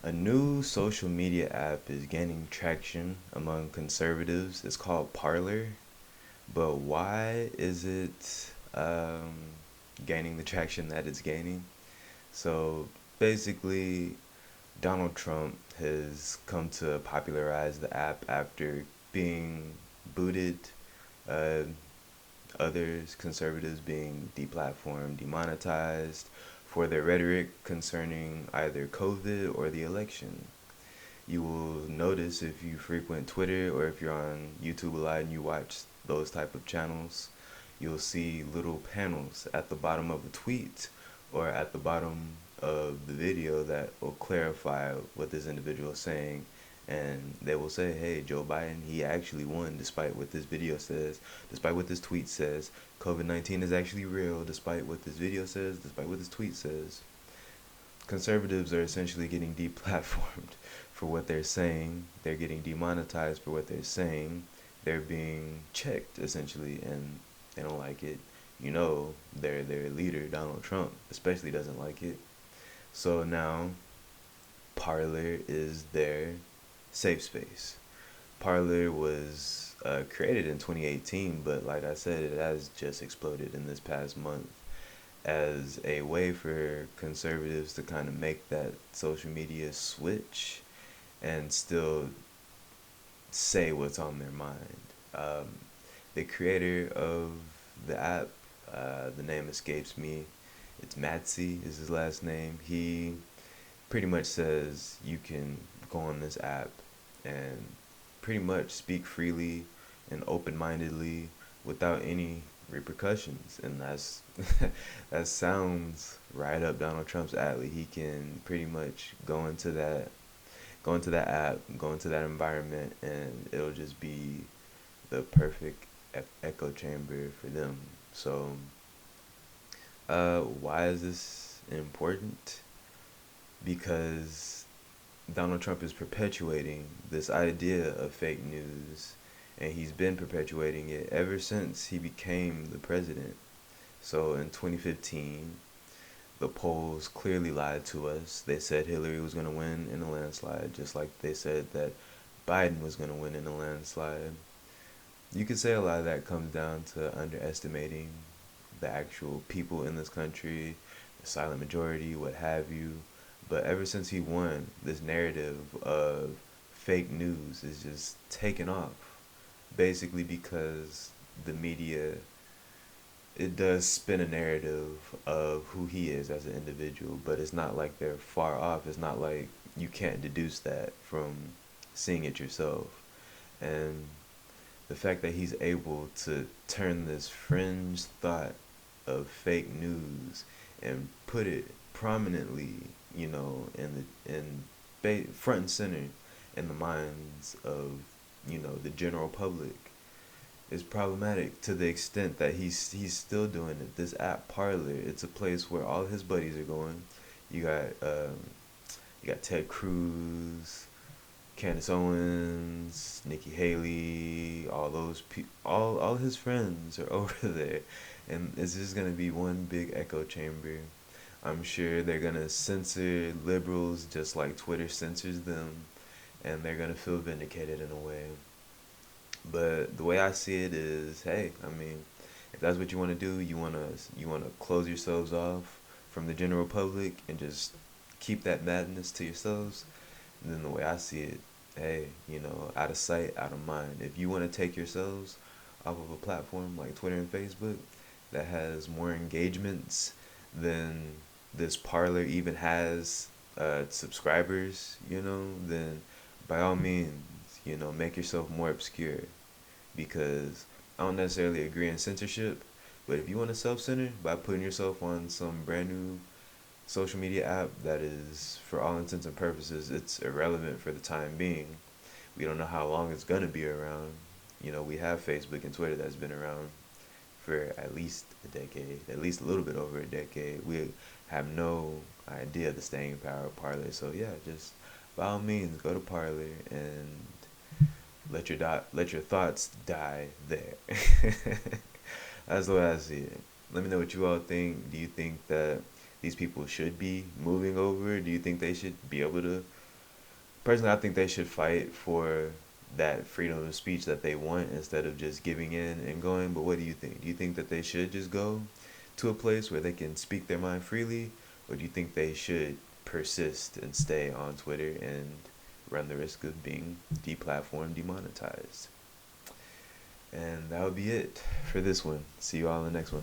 A new social media app is gaining traction among conservatives. It's called Parlor. But why is it gaining the traction that it's gaining? So basically, Donald Trump has come to popularize the app after being booted, uh, others, conservatives, being deplatformed, demonetized for their rhetoric concerning either COVID or the election. You will notice if you frequent Twitter or if you're on YouTube a lot and you watch those type of channels, you'll see little panels at the bottom of a tweet or at the bottom of the video that will clarify what this individual is saying, and they will say, hey, Joe Biden, he actually won despite what this video says, despite what this tweet says. COVID-19 is actually real despite what this video says, despite what this tweet says. Conservatives are essentially getting deplatformed for what they're saying. They're getting demonetized for what they're saying. They're being checked essentially, and they don't like it. You know, their leader Donald Trump especially doesn't like it. So now Parler is their safe space. Parler was created in 2018, but like I said, it has just exploded in this past month as a way for conservatives to kind of make that social media switch and still say what's on their mind. Um, the creator of the app, the name escapes me. It's Matsy is his last name. He pretty much says you can go on this app and pretty much speak freely and open-mindedly without any repercussions, and that's that sounds right up Donald Trump's alley. He can pretty much go into that app, go into that environment, and it'll just be the perfect echo chamber for them. So, why is this important? Because Donald Trump is perpetuating this idea of fake news, and he's been perpetuating it ever since he became the president. So in 2015, the polls clearly lied to us. They said Hillary was going to win in a landslide, just like they said that Biden was going to win in a landslide. You could say a lot of that comes down to underestimating the actual people in this country, the silent majority, what have you. But ever since he won, this narrative of fake news is just taken off. Basically because the media, it does spin a narrative of who he is as an individual, but it's not like they're far off. It's not like you can't deduce that from seeing it yourself. And the fact that he's able to turn this fringe thought of fake news and put it prominently, in front and center in the minds of, the general public is problematic to the extent that he's still doing it. This app Parlor, it's a place where all his buddies are going. You got you got Ted Cruz, Candace Owens, Nikki Haley, all those all his friends are over there, and it's just gonna be one big echo chamber. I'm sure they're gonna censor liberals just like Twitter censors them, and they're gonna feel vindicated in a way. But the way I see it is, hey, I mean, if that's what you want to do, you want to close yourselves off from the general public and just keep that madness to yourselves. And then the way I see it, hey, out of sight, out of mind. If you want to take yourselves off of a platform like Twitter and Facebook that has more engagements than this Parlor even has subscribers, then by all means, make yourself more obscure, because I don't necessarily agree in censorship, but if you want to self-censor by putting yourself on some brand new social media app that is, for all intents and purposes, it's irrelevant for the time being. We don't know how long it's gonna be around. We have Facebook and Twitter that's been around for at least a decade, at least a little bit over a decade. We have no idea the staying power of Parler. So yeah, just by all means, go to Parler and let your thoughts die there. That's the way I see it. Let me know what you all think. Do you think that these people should be moving over? Do you think they should be able to Personally, I think they should fight for that freedom of speech that they want instead of just giving in and going. But what do you think? Do you think that they should just go to a place where they can speak their mind freely, or do you think they should persist and stay on Twitter and run the risk of being deplatformed, demonetized? And that would be it for this one. See you all in the next one.